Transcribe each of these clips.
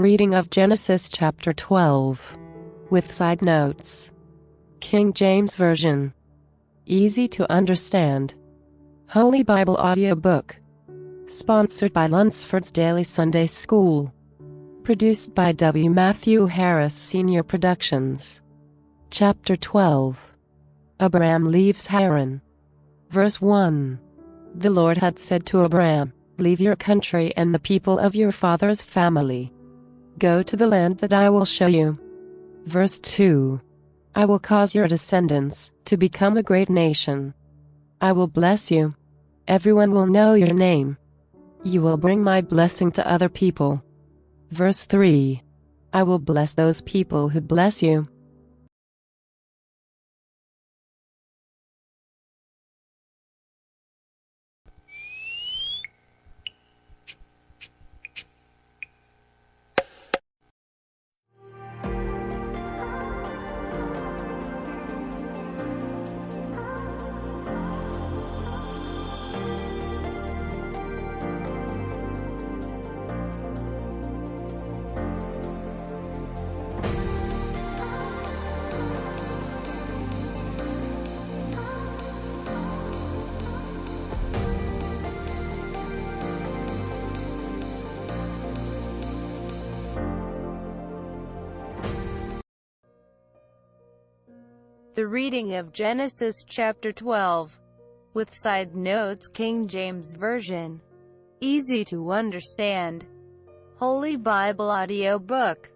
Reading of Genesis chapter 12. With side notes. King James Version. Easy to understand. Holy Bible audiobook. Sponsored by Lunsford's Daily Sunday School. Produced by W. Matthew Harris Senior Productions. Chapter 12. Abraham leaves Haran. Verse 1. The Lord had said to Abraham, "Leave your country and the people of your father's family. Go to the land that I will show you." Verse 2. I will cause your descendants to become a great nation. I will bless you. Everyone will know your name. You will bring my blessing to other people. Verse 3. I will bless those people who bless you. The reading of Genesis chapter 12. With side notes, King James Version. Easy to understand. Holy Bible audiobook.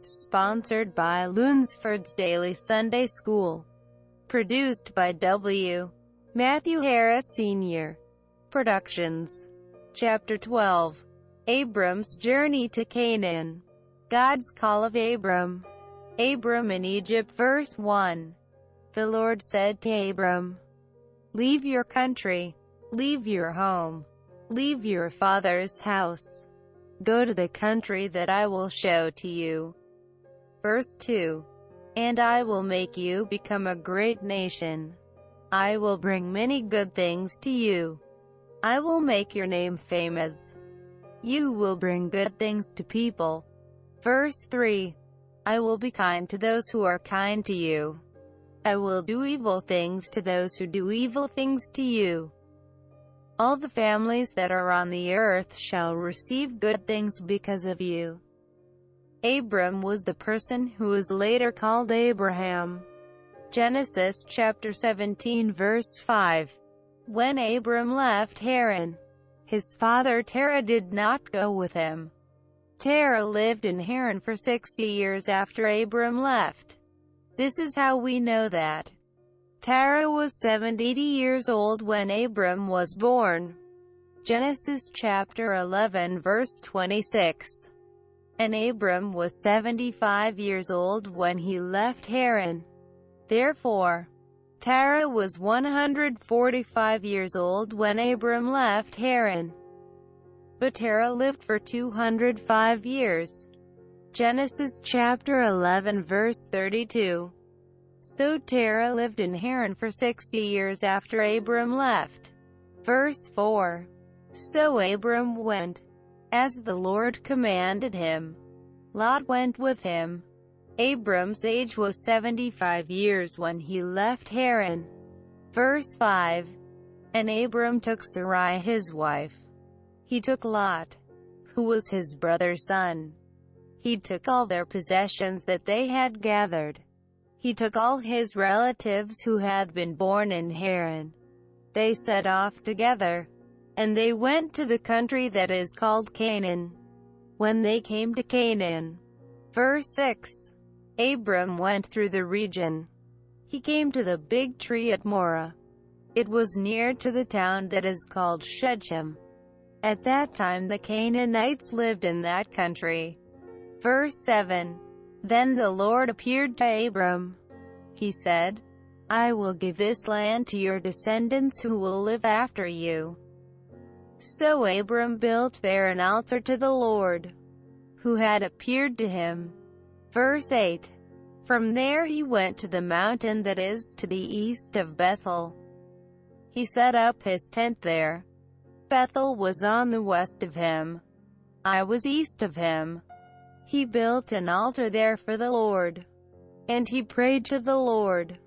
Sponsored by Lunsford's Daily Sunday School. Produced by W. Matthew Harris Senior Productions. Chapter 12. Abram's journey to Canaan. God's call of Abram. Abram in Egypt. Verse 1. The Lord said to Abram, "Leave your country, leave your home, leave your father's house. Go to the country that I will show to you." Verse 2. And I will make you become a great nation. I will bring many good things to you. I will make your name famous. You will bring good things to people. Verse 3. I will be kind to those who are kind to you. I will do evil things to those who do evil things to you. All the families that are on the earth shall receive good things because of you. Abram was the person who was later called Abraham. Genesis chapter 17 verse 5. When Abram left Haran, his father Terah did not go with him. Terah lived in Haran for 60 years after Abram left. This is how we know that. Terah was 70 years old when Abram was born. Genesis chapter 11 verse 26. And Abram was 75 years old when he left Haran. Therefore, Terah was 145 years old when Abram left Haran. But Terah lived for 205 years. Genesis chapter 11 verse 32. So Terah lived in Haran for 60 years after Abram left. Verse 4. So Abram went, as the Lord commanded him. Lot went with him. Abram's age was 75 years when he left Haran. Verse 5. And Abram took Sarai his wife. He took Lot, who was his brother's son. He took all their possessions that they had gathered. He took all his relatives who had been born in Haran. They set off together, and they went to the country that is called Canaan. When they came to Canaan. Verse 6. Abram went through the region. He came to the big tree at Morah. It was near to the town that is called Shechem. At that time the Canaanites lived in that country. Verse 7. Then the Lord appeared to Abram. He said, I will give this land to your descendants who will live after you. So Abram built there an altar to the Lord, who had appeared to him. Verse 8. From there he went to the mountain that is to the east of Bethel. He set up his tent there. Bethel was on the west of him. I was east of him. He built an altar there for the Lord, and he prayed to the Lord.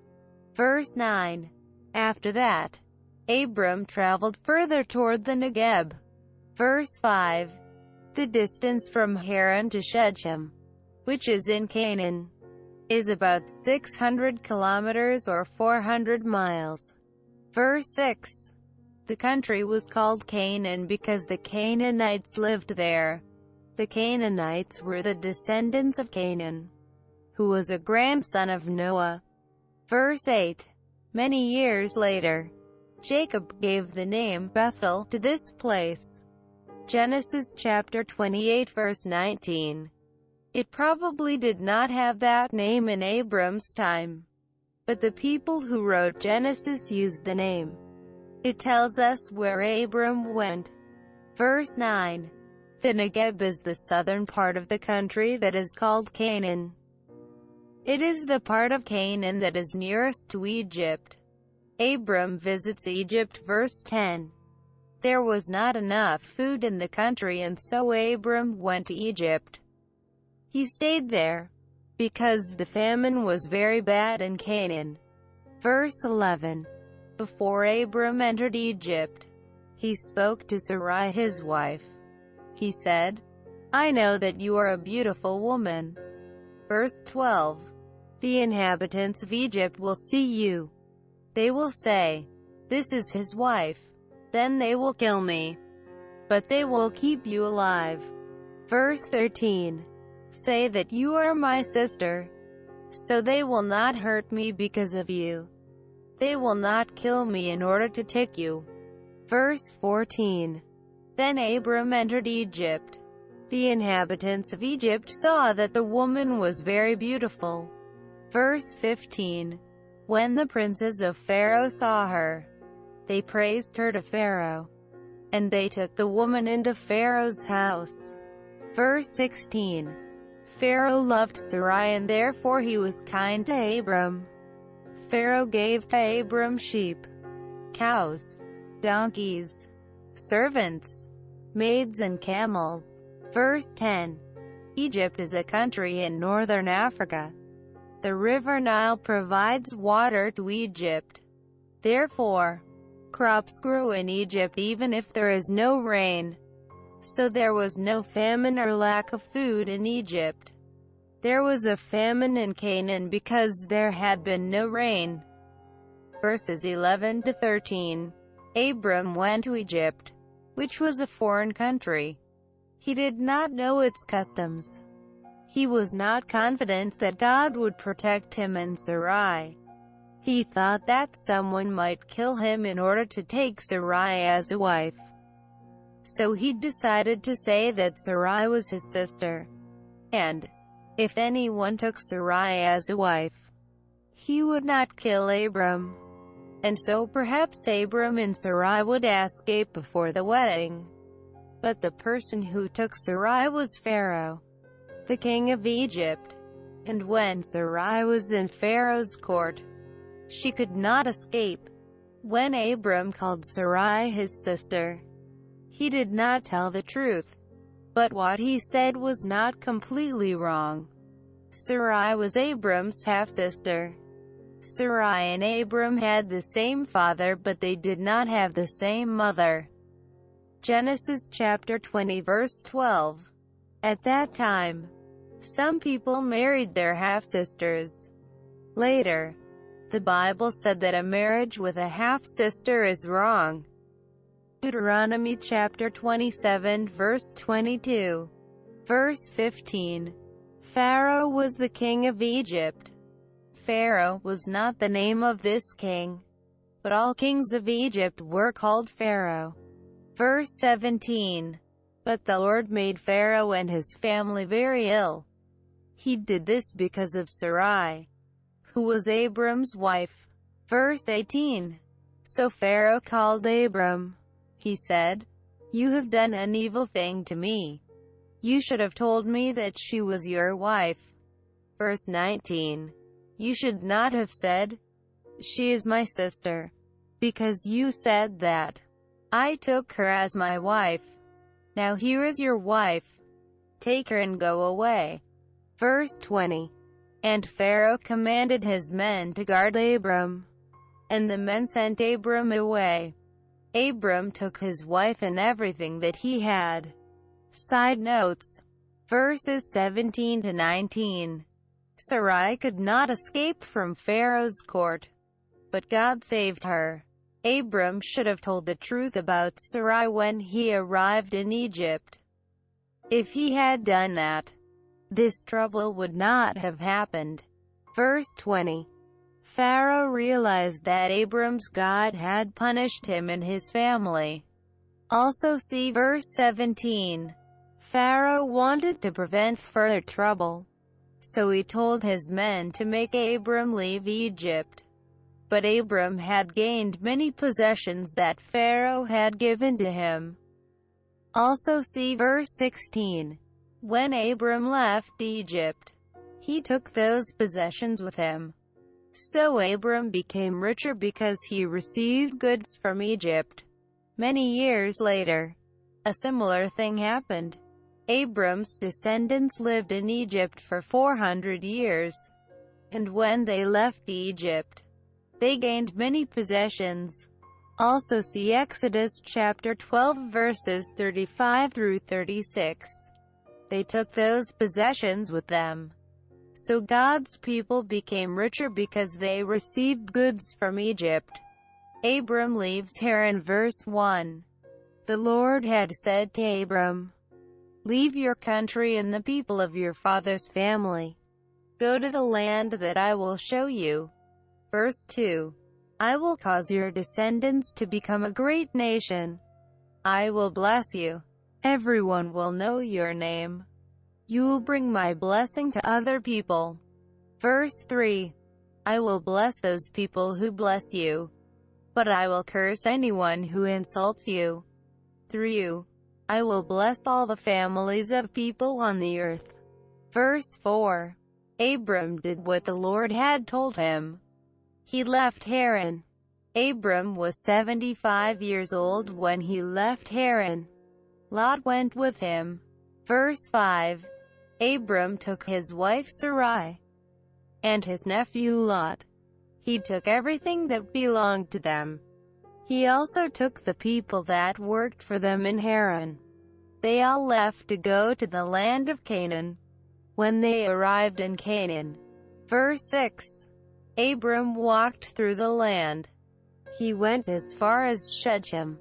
Verse 9. After that, Abram traveled further toward the Negeb. Verse 5. The distance from Haran to Shechem, which is in Canaan, is about 600 kilometers or 400 miles. Verse 6. The country was called Canaan because the Canaanites lived there. The Canaanites were the descendants of Canaan, who was a grandson of Noah. Verse 8. Many years later, Jacob gave the name Bethel to this place. Genesis chapter 28 verse 19. It probably did not have that name in Abram's time, but the people who wrote Genesis used the name. It tells us where Abram went. Verse 9. The Negeb is the southern part of the country that is called Canaan. It is the part of Canaan that is nearest to Egypt. Abram visits Egypt. Verse 10. There was not enough food in the country, and so Abram went to Egypt. He stayed there, because the famine was very bad in Canaan. Verse 11. Before Abram entered Egypt, he spoke to Sarai his wife. He said, I know that you are a beautiful woman. Verse 12. The inhabitants of Egypt will see you. They will say, this is his wife. Then they will kill me, but they will keep you alive. Verse 13. Say that you are my sister, so they will not hurt me because of you. They will not kill me in order to take you. Verse 14. Then Abram entered Egypt. The inhabitants of Egypt saw that the woman was very beautiful. Verse 15. When the princes of Pharaoh saw her, they praised her to Pharaoh, and they took the woman into Pharaoh's house. Verse 16. Pharaoh loved Sarai, and therefore he was kind to Abram. Pharaoh gave to Abram sheep, cows, donkeys, servants, maids and camels. Verse 10. Egypt is a country in northern Africa. The river Nile provides water to Egypt. Therefore, crops grew in Egypt even if there is no rain. So there was no famine or lack of food in Egypt. There was a famine in Canaan because there had been no rain. Verses 11 to 13. Abram went to Egypt, which was a foreign country. He did not know its customs. He was not confident that God would protect him and Sarai. He thought that someone might kill him in order to take Sarai as a wife. So he decided to say that Sarai was his sister, and if anyone took Sarai as a wife, he would not kill Abram. And so perhaps Abram and Sarai would escape before the wedding. But the person who took Sarai was Pharaoh, the king of Egypt. And when Sarai was in Pharaoh's court, she could not escape. When Abram called Sarai his sister, he did not tell the truth, but what he said was not completely wrong. Sarai was Abram's half-sister. Sarai and Abram had the same father, but they did not have the same mother. Genesis chapter 20 verse 12. At that time, some people married their half-sisters. Later, the Bible said that a marriage with a half-sister is wrong. Deuteronomy chapter 27 verse 22. Verse 15. Pharaoh was the king of Egypt. Pharaoh was not the name of this king, but all kings of Egypt were called Pharaoh. Verse 17. But the Lord made Pharaoh and his family very ill. He did this because of Sarai, who was Abram's wife. Verse 18. So Pharaoh called Abram. He said, You have done an evil thing to me. You should have told me that she was your wife. Verse 19. You should not have said, She is my sister, because you said that. I took her as my wife. Now here is your wife. Take her and go away. Verse 20. And Pharaoh commanded his men to guard Abram. And the men sent Abram away. Abram took his wife and everything that he had. Side notes. Verses 17 to 19. Sarai could not escape from Pharaoh's court, but God saved her. Abram should have told the truth about Sarai when he arrived in Egypt. If he had done that, this trouble would not have happened. Verse 20. Pharaoh realized that Abram's God had punished him and his family. Also see verse 17. Pharaoh wanted to prevent further trouble, so he told his men to make Abram leave Egypt. But Abram had gained many possessions that Pharaoh had given to him. Also see verse 16. When Abram left Egypt, he took those possessions with him. So Abram became richer because he received goods from Egypt. Many years later, a similar thing happened. Abram's descendants lived in Egypt for 400 years. And when they left Egypt, they gained many possessions. Also see Exodus chapter 12 verses 35 through 36. They took those possessions with them. So God's people became richer because they received goods from Egypt. Abram leaves Haran. Verse 1. The Lord had said to Abram, leave your country and the people of your father's family. Go to the land that I will show you. Verse 2. I will cause your descendants to become a great nation. I will bless you. Everyone will know your name. You will bring my blessing to other people. Verse 3. I will bless those people who bless you, but I will curse anyone who insults you. Through you, I will bless all the families of people on the earth. Verse 4. Abram did what the Lord had told him. He left Haran. Abram was 75 years old when he left Haran. Lot went with him. Verse 5. Abram took his wife Sarai and his nephew Lot. He took everything that belonged to them. He also took the people that worked for them in Haran. They all left to go to the land of Canaan. When they arrived in Canaan. Verse 6. Abram walked through the land. He went as far as Shechem,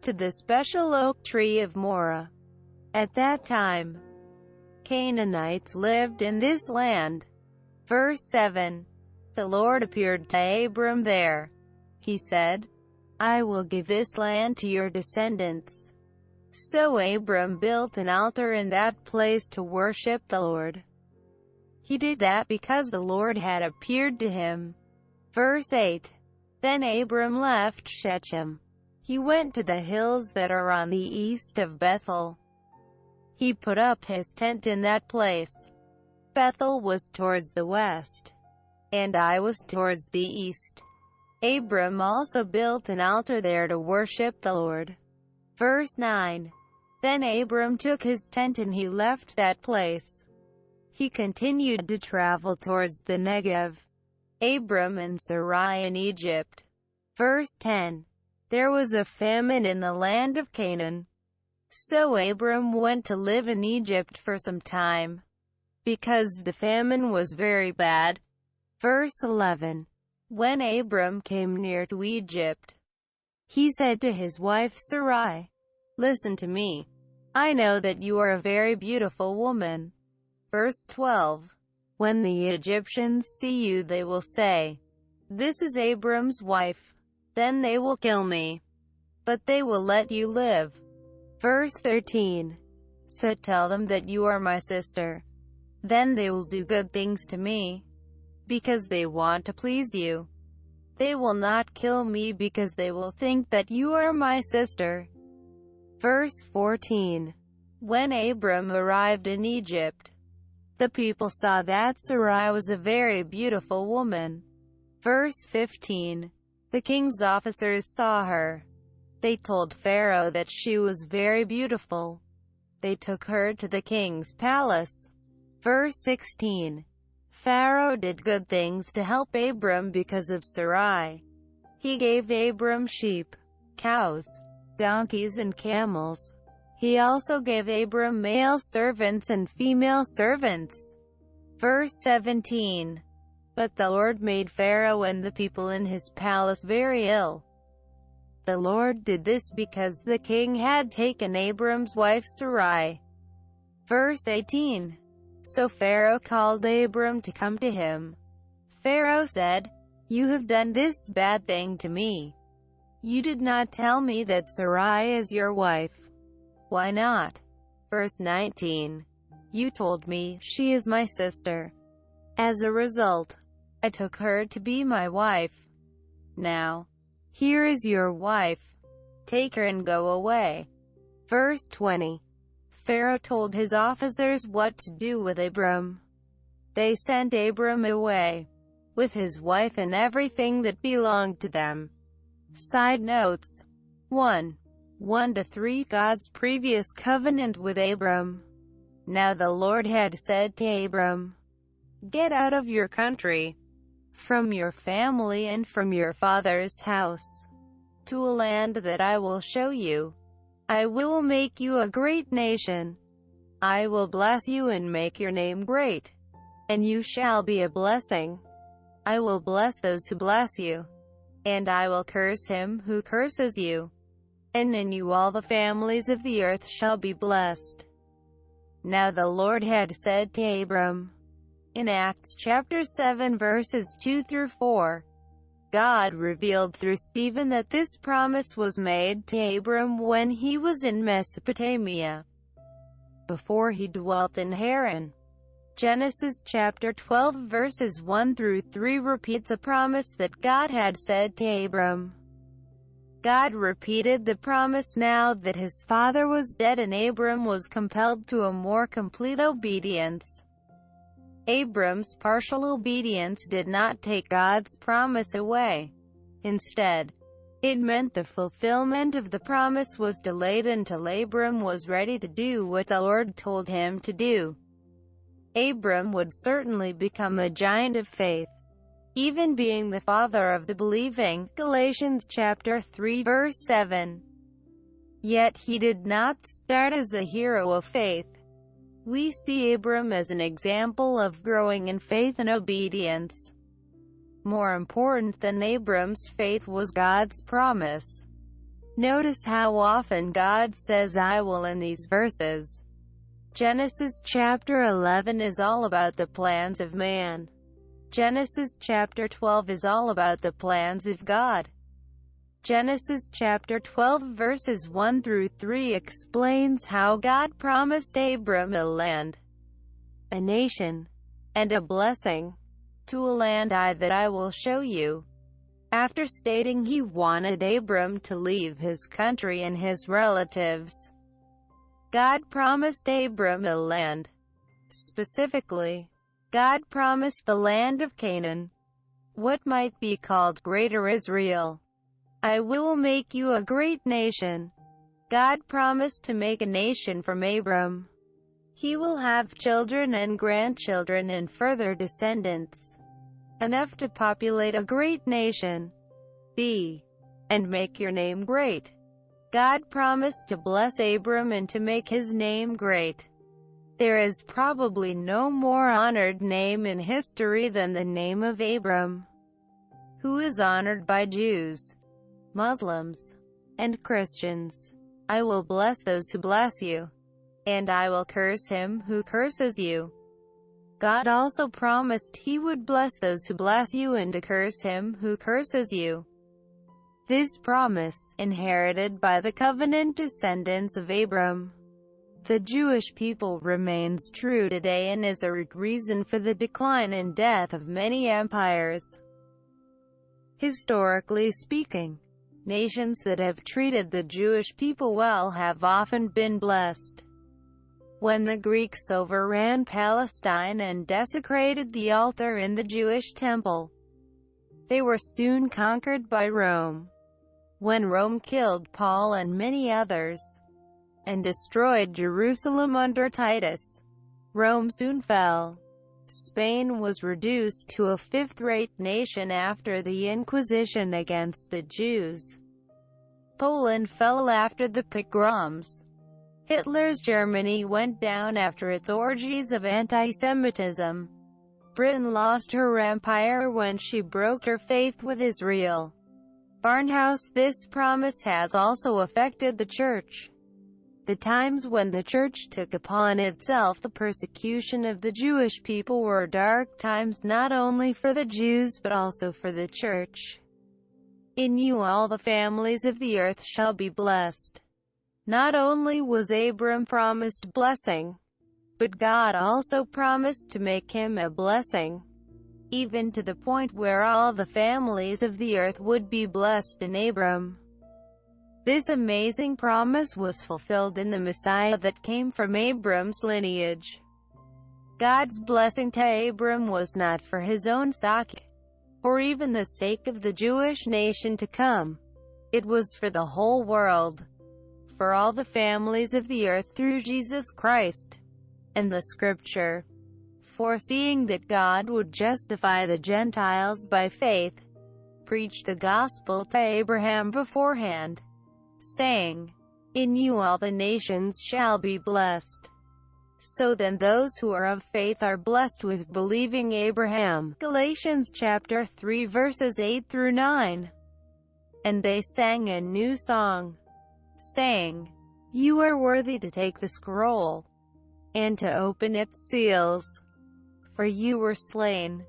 to the special oak tree of Morah. At that time, Canaanites lived in this land. Verse 7. The Lord appeared to Abram there. He said, I will give this land to your descendants. So Abram built an altar in that place to worship the Lord. He did that because the Lord had appeared to him. Verse 8. Then Abram left Shechem. He went to the hills that are on the east of Bethel. He put up his tent in that place. Bethel was towards the west, and Ai was towards the east. Abram also built an altar there to worship the Lord. Verse 9. Then Abram took his tent and he left that place. He continued to travel towards the Negev. Abram and Sarai in Egypt. Verse 10. There was a famine in the land of Canaan. So Abram went to live in Egypt for some time, because the famine was very bad. Verse 11. When Abram came near to Egypt, he said to his wife Sarai, listen to me. I know that you are a very beautiful woman. Verse 12. When the Egyptians see you they will say, this is Abram's wife. Then they will kill me, but they will let you live. Verse 13. So tell them that you are my sister. Then they will do good things to me, because they want to please you. They will not kill me because they will think that you are my sister. Verse 14. When Abram arrived in Egypt, the people saw that Sarai was a very beautiful woman. Verse 15. The king's officers saw her. They told Pharaoh that she was very beautiful. They took her to the king's palace. Verse 16. Pharaoh did good things to help Abram because of Sarai. He gave Abram sheep, cows, donkeys and camels. He also gave Abram male servants and female servants. Verse 17. But the Lord made Pharaoh and the people in his palace very ill. The Lord did this because the king had taken Abram's wife Sarai. Verse 18. So Pharaoh called Abram to come to him. Pharaoh said, "You have done this bad thing to me. You did not tell me that Sarai is your wife. Why not?" Verse 19. You told me, "She is my sister." As a result, I took her to be my wife. Now, here is your wife. Take her and go away. Verse 20. Pharaoh told his officers what to do with Abram. They sent Abram away, with his wife and everything that belonged to them. Side notes. 1. 1-3 God's previous covenant with Abram. Now the Lord had said to Abram, "Get out of your country, from your family and from your father's house, to a land that I will show you. I will make you a great nation. I will bless you and make your name great, and you shall be a blessing. I will bless those who bless you, and I will curse him who curses you. And in you all the families of the earth shall be blessed." Now the Lord had said to Abram, in Acts chapter 7 verses 2-4, God revealed through Stephen that this promise was made to Abram when he was in Mesopotamia, before he dwelt in Haran. Genesis chapter 12 verses 1-3 repeats a promise that God had said to Abram. God repeated the promise now that his father was dead, and Abram was compelled to a more complete obedience. Abram's partial obedience did not take God's promise away. Instead, it meant the fulfillment of the promise was delayed until Abram was ready to do what the Lord told him to do. Abram would certainly become a giant of faith, even being the father of the believing. Galatians chapter 3 verse 7. Yet he did not start as a hero of faith. We see Abram as an example of growing in faith and obedience. More important than Abram's faith was God's promise. Notice how often God says "I will" in these verses. Genesis chapter 11 is all about the plans of man. Genesis chapter 12 is all about the plans of God. Genesis chapter 12 verses 1-3 explains how God promised Abram a land, a nation, and a blessing. To a land that I will show you. After stating he wanted Abram to leave his country and his relatives, God promised Abram a land. Specifically, God promised the land of Canaan, what might be called Greater Israel. I will make you a great nation. God promised to make a nation from Abram. He will have children and grandchildren and further descendants, enough to populate a great nation. And make your name great. God promised to bless Abram and to make his name great. There is probably no more honored name in history than the name of Abram, who is honored by Jews, Muslims, and Christians. I will bless those who bless you, and I will curse him who curses you. God also promised he would bless those who bless you and to curse him who curses you. This promise, inherited by the covenant descendants of Abram, the Jewish people, remains true today and is a root reason for the decline and death of many empires. Historically speaking, nations that have treated the Jewish people well have often been blessed. When the Greeks overran Palestine and desecrated the altar in the Jewish temple, they were soon conquered by Rome. When Rome killed Paul and many others, and destroyed Jerusalem under Titus. Rome soon fell. Spain was reduced to a fifth-rate nation after the Inquisition against the Jews. Poland fell after the pogroms. Hitler's Germany went down after its orgies of anti-Semitism. Britain lost her empire when she broke her faith with Israel. Barnhouse. This promise has also affected the Church. The times when the Church took upon itself the persecution of the Jewish people were dark times not only for the Jews but also for the Church. In you all the families of the earth shall be blessed. Not only was Abram promised blessing, but God also promised to make him a blessing, even to the point where all the families of the earth would be blessed in Abram. This amazing promise was fulfilled in the Messiah that came from Abram's lineage. God's blessing to Abram was not for his own sake, or even the sake of the Jewish nation to come. It was for the whole world, for all the families of the earth through Jesus Christ. And the Scripture, foreseeing that God would justify the Gentiles by faith, preached the gospel to Abraham beforehand, saying, "In you all the nations shall be blessed." So then those who are of faith are blessed with believing Abraham. Galatians chapter 3 verses 8 through 9. And they sang a new song, saying, "You are worthy to take the scroll, and to open its seals. For you were slain,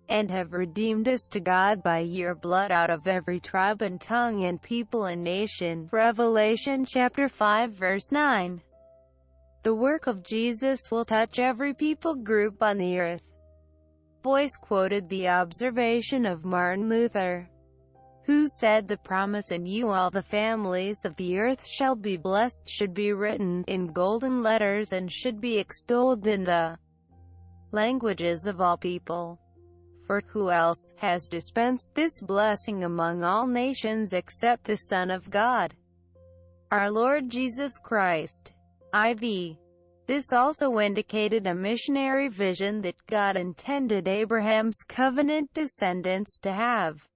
and have redeemed us to God by your blood out of every tribe and tongue and people and nation." Revelation chapter 5 verse 9. The work of Jesus will touch every people group on the earth. Voice quoted the observation of Martin Luther, who said the promise "in you all the families of the earth shall be blessed" should be written in golden letters and should be extolled in the languages of all people. For who else has dispensed this blessing among all nations except the Son of God, our Lord Jesus Christ? IV. This also indicated a missionary vision that God intended Abraham's covenant descendants to have.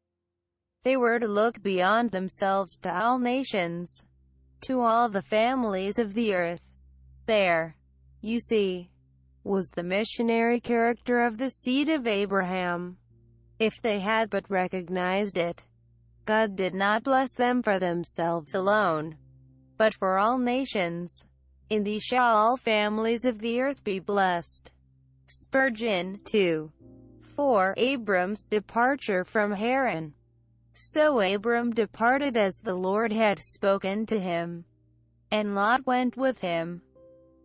They were to look beyond themselves to all nations, to all the families of the earth. There, you see, was the missionary character of the seed of Abraham. If they had but recognized it, God did not bless them for themselves alone, but for all nations. In thee shall all families of the earth be blessed. Spurgeon, 2. 4. Abram's departure from Haran. So Abram departed as the Lord had spoken to him, and Lot went with him.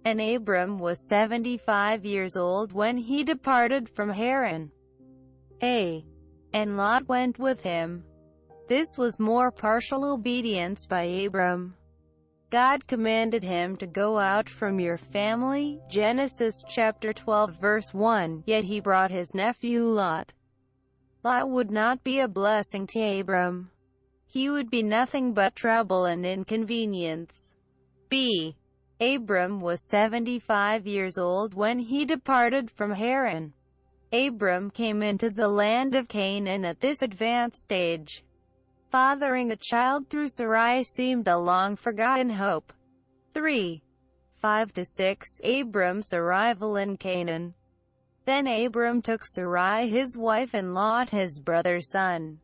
And Abram was 75 years old when he departed from Haran. And Lot went with him. This was more partial obedience by Abram. God commanded him to go out from your family, Genesis chapter 12 verse 1, yet he brought his nephew Lot. Lot would not be a blessing to Abram. He would be nothing but trouble and inconvenience. B. Abram was 75 years old when he departed from Haran. Abram came into the land of Canaan at this advanced stage. Fathering a child through Sarai seemed a long-forgotten hope. 3. 5-6. Abram's arrival in Canaan. Then Abram took Sarai his wife and Lot his brother's son,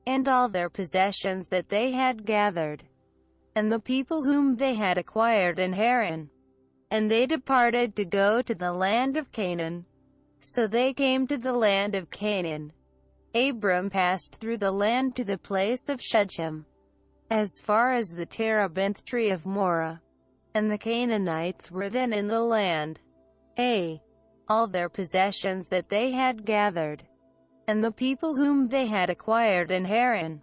and all their possessions that they had gathered, and the people whom they had acquired in Haran. And they departed to go to the land of Canaan. So they came to the land of Canaan. Abram passed through the land to the place of Shechem, as far as the terebinth tree of Moreh. And the Canaanites were then in the land. All their possessions that they had gathered, and the people whom they had acquired in Haran.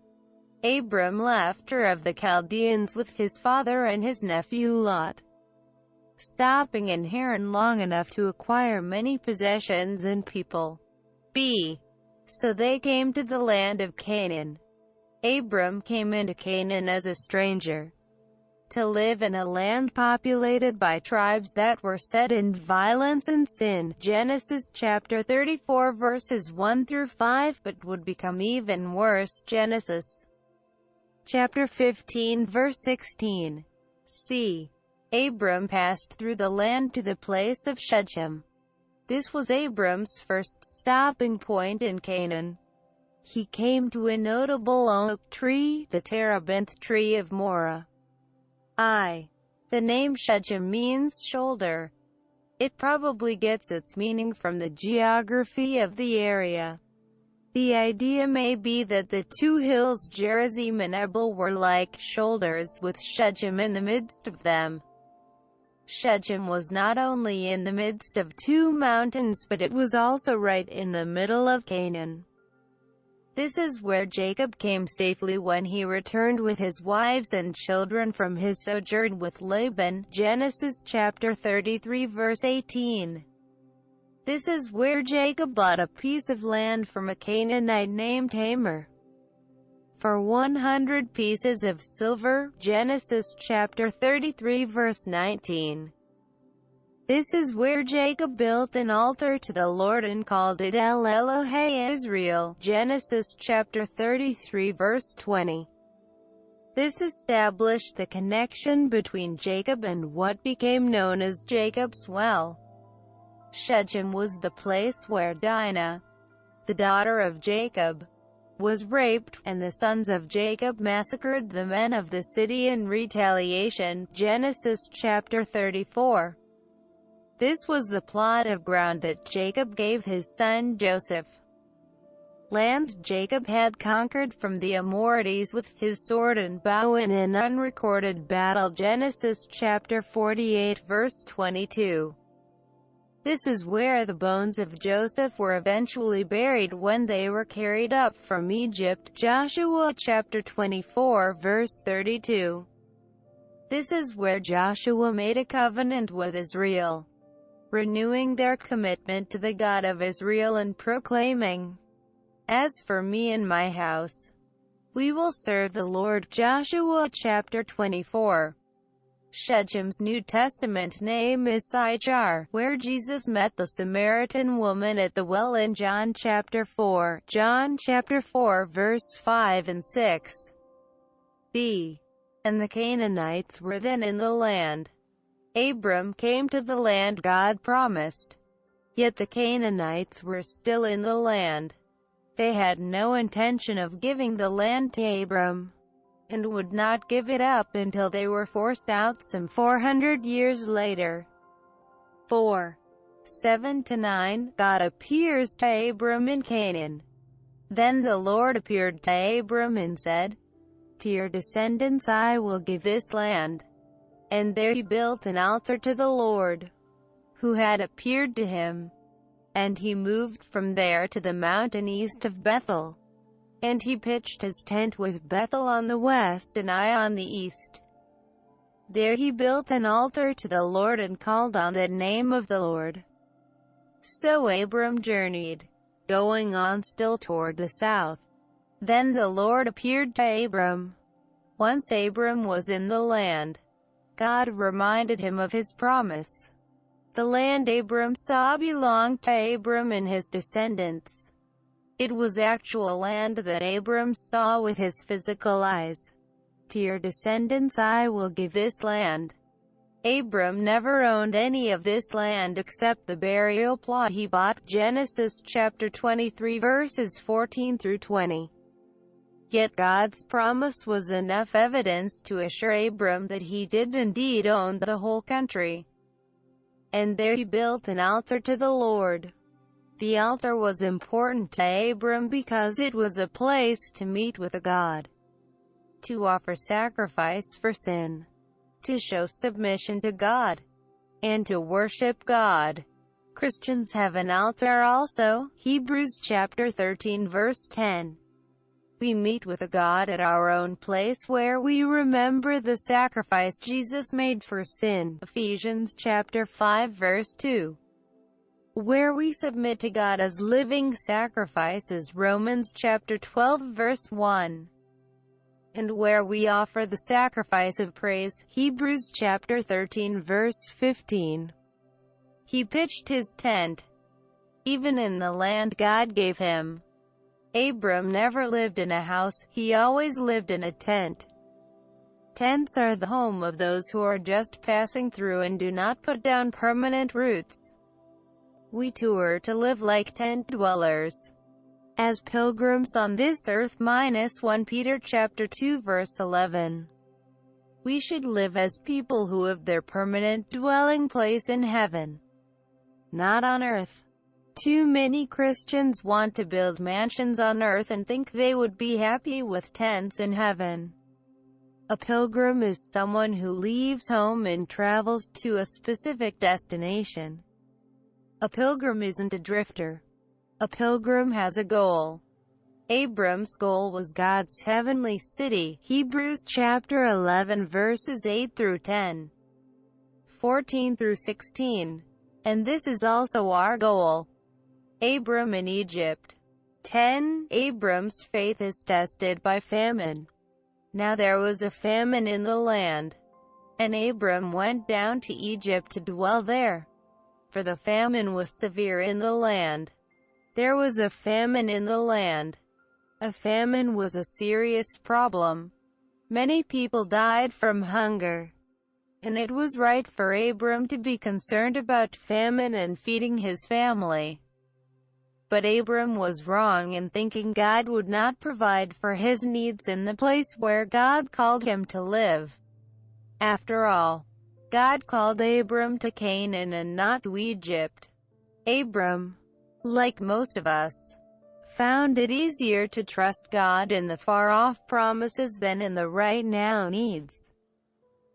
Abram left Ur of the Chaldeans with his father and his nephew Lot, stopping in Haran long enough to acquire many possessions and people. B. So they came to the land of Canaan. Abram came into Canaan as a stranger. to live in a land populated by tribes that were set in violence and sin. Genesis chapter 34 verses 1 through 5, but would become even worse. Genesis chapter 15 verse 16. C. Abram passed through the land to the place of Shechem. This was Abram's first stopping point in Canaan. He came to a notable oak tree, the terebinth tree of Moreh. The name Shechem means shoulder. It probably gets its meaning from the geography of the area. The idea may be that the two hills Gerizim and Ebal were like shoulders, with Shechem in the midst of them. Shechem was not only in the midst of two mountains, but it was also right in the middle of Canaan. This is where Jacob came safely when he returned with his wives and children from his sojourn with Laban. Genesis chapter 33 verse 18. This is where Jacob bought a piece of land from a Canaanite named Hamor for 100 pieces of silver. Genesis chapter 33 verse 19. This is where Jacob built an altar to the Lord and called it El Elohe Israel. Genesis chapter 33 verse 20. This established the connection between Jacob and what became known as Jacob's well. Shechem was the place where Dinah, the daughter of Jacob, was raped, and the sons of Jacob massacred the men of the city in retaliation. Genesis chapter 34. This was the plot of ground that Jacob gave his son Joseph. Land Jacob had conquered from the Amorites with his sword and bow in an unrecorded battle. Genesis chapter 48 verse 22. This is where the bones of Joseph were eventually buried when they were carried up from Egypt. Joshua chapter 24 verse 32. This is where Joshua made a covenant with Israel, renewing their commitment to the God of Israel and proclaiming, "As for me and my house, we will serve the Lord." Joshua chapter 24. Shechem's New Testament name is Sychar, where Jesus met the Samaritan woman at the well in John chapter 4. John chapter 4 verse 5 and 6. And the Canaanites were then in the land. Abram came to the land God promised. Yet the Canaanites were still in the land. They had no intention of giving the land to Abram, and would not give it up until they were forced out some 400 years later. 4:7-9. God appears to Abram in Canaan. Then the Lord appeared to Abram and said, "To your descendants I will give this land." And there he built an altar to the Lord, who had appeared to him. And he moved from there to the mountain east of Bethel. And he pitched his tent with Bethel on the west and Ai on the east. There he built an altar to the Lord and called on the name of the Lord. So Abram journeyed, going on still toward the south. Then the Lord appeared to Abram. Once Abram was in the land, God reminded him of his promise. The land Abram saw belonged to Abram and his descendants. It was actual land that Abram saw with his physical eyes. To your descendants I will give this land. Abram never owned any of this land except the burial plot he bought. Genesis chapter 23 verses 14 through 20. Yet God's promise was enough evidence to assure Abram that he did indeed own the whole country. And there he built an altar to the Lord. The altar was important to Abram because it was a place to meet with a God, to offer sacrifice for sin, to show submission to God, and to worship God. Christians have an altar also. Hebrews chapter 13 verse 10. We meet with a God at our own place where we remember the sacrifice Jesus made for sin. Ephesians chapter 5 verse 2. Where we submit to God as living sacrifices. Romans chapter 12 verse 1. and where we offer the sacrifice of praise. Hebrews chapter 13 verse 15. He pitched his tent, even in the land God gave him. Abram never lived in a house, he always lived in a tent. Tents are the home of those who are just passing through and do not put down permanent roots. We too are to live like tent dwellers, as pilgrims on this earth. 1 Peter chapter 2 verse 11. We should live as people who have their permanent dwelling place in heaven, not on earth. Too many Christians want to build mansions on earth and think they would be happy with tents in heaven. A pilgrim is someone who leaves home and travels to a specific destination. A pilgrim isn't a drifter. A pilgrim has a goal. Abram's goal was God's heavenly city. Hebrews chapter 11 verses 8 through 10, 14 through 16. And this is also our goal. Abram in Egypt. 10. Abram's faith is tested by famine. Now there was a famine in the land, and Abram went down to Egypt to dwell there, for the famine was severe in the land. There was a famine in the land. A famine was a serious problem. Many people died from hunger, and it was right for Abram to be concerned about famine and feeding his family. But Abram was wrong in thinking God would not provide for his needs in the place where God called him to live. After all, God called Abram to Canaan and not to Egypt. Abram, like most of us, found it easier to trust God in the far-off promises than in the right-now needs.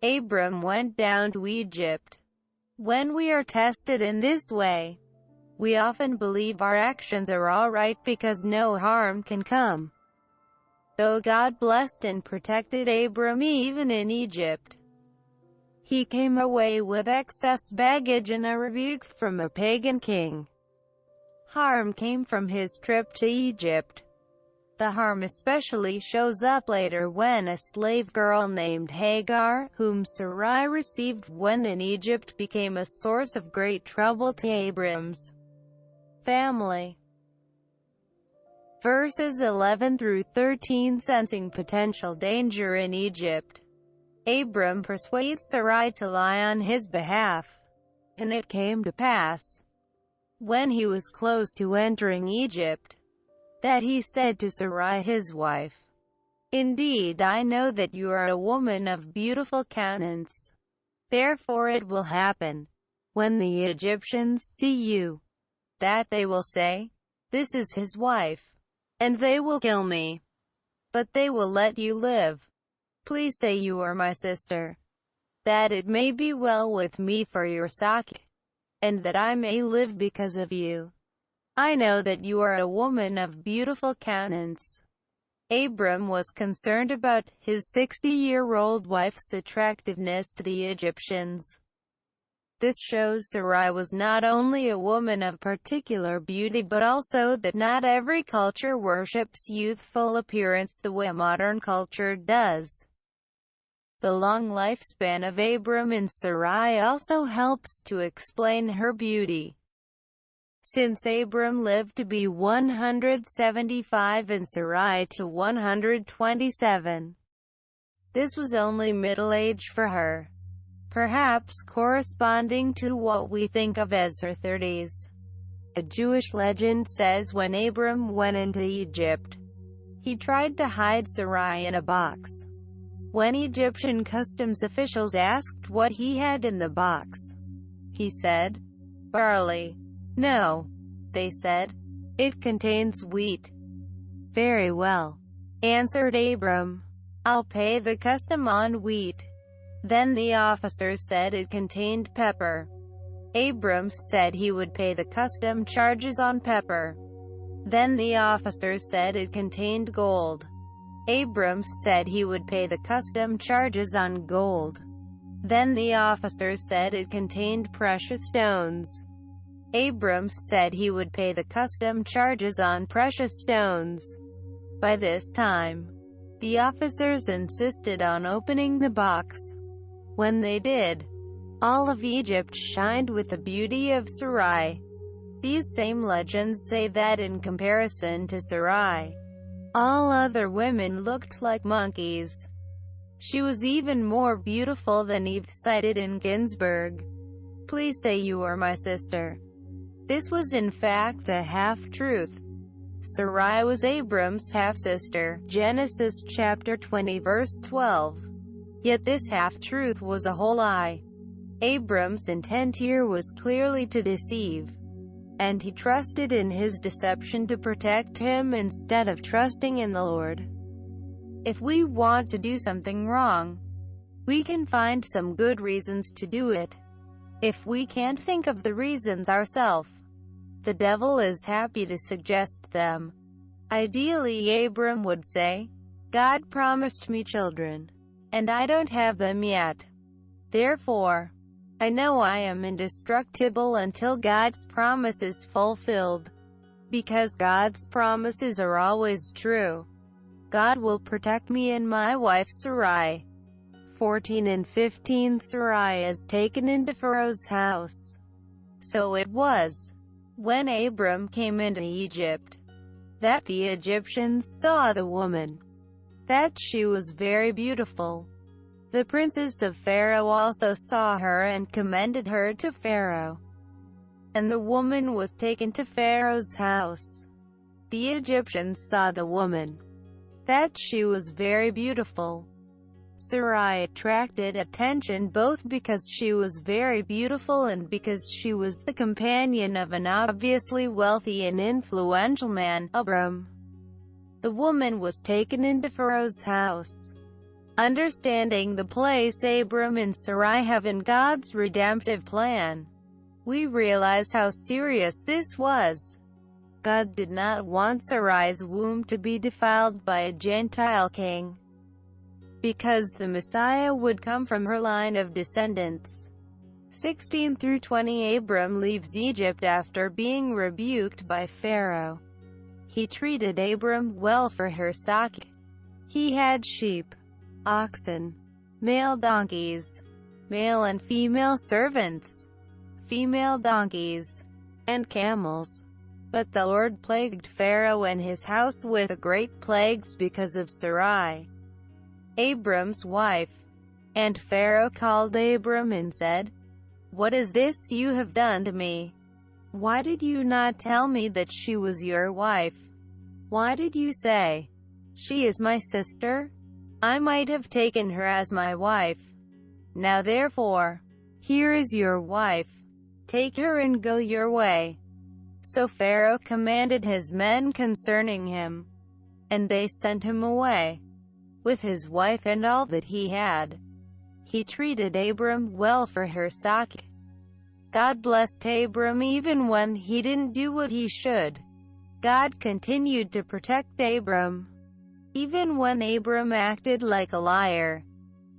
Abram went down to Egypt. When we are tested in this way, we often believe our actions are all right because no harm can come. Though God blessed and protected Abram even in Egypt, he came away with excess baggage and a rebuke from a pagan king. Harm came from his trip to Egypt. The harm especially shows up later when a slave girl named Hagar, whom Sarai received when in Egypt, became a source of great trouble to Abram's family. Verses 11 through 13. Sensing potential danger in Egypt, Abram persuades Sarai to lie on his behalf. And it came to pass, when he was close to entering Egypt, that he said to Sarai his wife, "Indeed, I know that you are a woman of beautiful countenance. Therefore it will happen, when the Egyptians see you, that they will say, 'This is his wife,' and they will kill me. But they will let you live. Please say you are my sister, that it may be well with me for your sake, and that I may live because of you. I know that you are a woman of beautiful countenance." Abram was concerned about his 60-year-old wife's attractiveness to the Egyptians. This shows Sarai was not only a woman of particular beauty but also that not every culture worships youthful appearance the way modern culture does. The long lifespan of Abram and Sarai also helps to explain her beauty. Since Abram lived to be 175 and Sarai to 127, this was only middle age for her, perhaps corresponding to what we think of as her 30s. A Jewish legend says when Abram went into Egypt, he tried to hide Sarai in a box. When Egyptian customs officials asked what he had in the box, he said, "Barley." "No," they said, "it contains wheat." "Very well," answered Abram, "I'll pay the custom on wheat." Then the officers said it contained pepper. Abram said he would pay the custom charges on pepper. Then the officers said it contained gold. Abram said he would pay the custom charges on gold. Then the officers said it contained precious stones. Abram said he would pay the custom charges on precious stones. By this time, The officers insisted on opening the box. When they did, all of Egypt shined with the beauty of Sarai. These same legends say that in comparison to Sarai, all other women looked like monkeys. She was even more beautiful than Eve cited in Ginsburg. Please say you are my sister. This was in fact a half-truth. Sarai was Abram's half-sister, Genesis chapter 20 verse 12. Yet this half-truth was a whole lie. Abram's intent here was clearly to deceive, and he trusted in his deception to protect him instead of trusting in the Lord. If we want to do something wrong, we can find some good reasons to do it. If we can't think of the reasons ourselves, the devil is happy to suggest them. Ideally, Abram would say, "God promised me children, and I don't have them yet. Therefore, I know I am indestructible until God's promise is fulfilled. Because God's promises are always true. God will protect me and my wife Sarai." 14 and 15 Sarai is taken into Pharaoh's house. So it was, when Abram came into Egypt, that the Egyptians saw the woman, that she was very beautiful. The princes of Pharaoh also saw her and commended her to Pharaoh. And the woman was taken to Pharaoh's house. The Egyptians saw the woman, that she was very beautiful. Sarai attracted attention both because she was very beautiful and because she was the companion of an obviously wealthy and influential man, Abram. The woman was taken into Pharaoh's house. Understanding the place Abram and Sarai have in God's redemptive plan, we realize how serious this was. God did not want Sarai's womb to be defiled by a Gentile king, because the Messiah would come from her line of descendants. 16 through 20 Abram leaves Egypt after being rebuked by Pharaoh. He treated Abram well for her sake. He had sheep, oxen, male donkeys, male and female servants, female donkeys, and camels. But the Lord plagued Pharaoh and his house with great plagues because of Sarai, Abram's wife. And Pharaoh called Abram and said, "What is this you have done to me? Why did you not tell me that she was your wife? Why did you say, 'She is my sister'? I might have taken her as my wife. Now therefore, here is your wife. Take her and go your way." So Pharaoh commanded his men concerning him, and they sent him away, with his wife and all that he had. He treated Abram well for her sake. God blessed Abram even when he didn't do what he should. God continued to protect Abram. Even when Abram acted like a liar,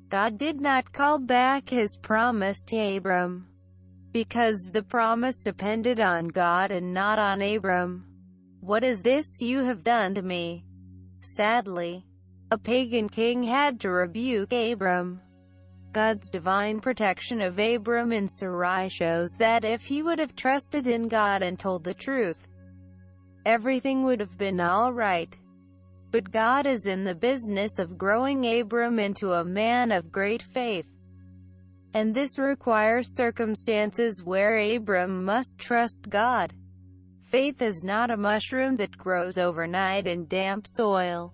God did not call back his promise to Abram, because the promise depended on God and not on Abram. "What is this you have done to me?" Sadly, a pagan king had to rebuke Abram. God's divine protection of Abram and Sarai shows that if he would have trusted in God and told the truth, everything would have been all right. But God is in the business of growing Abram into a man of great faith. And this requires circumstances where Abram must trust God. Faith is not a mushroom that grows overnight in damp soil.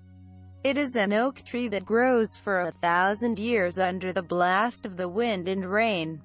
It is an oak tree that grows for 1,000 years under the blast of the wind and rain.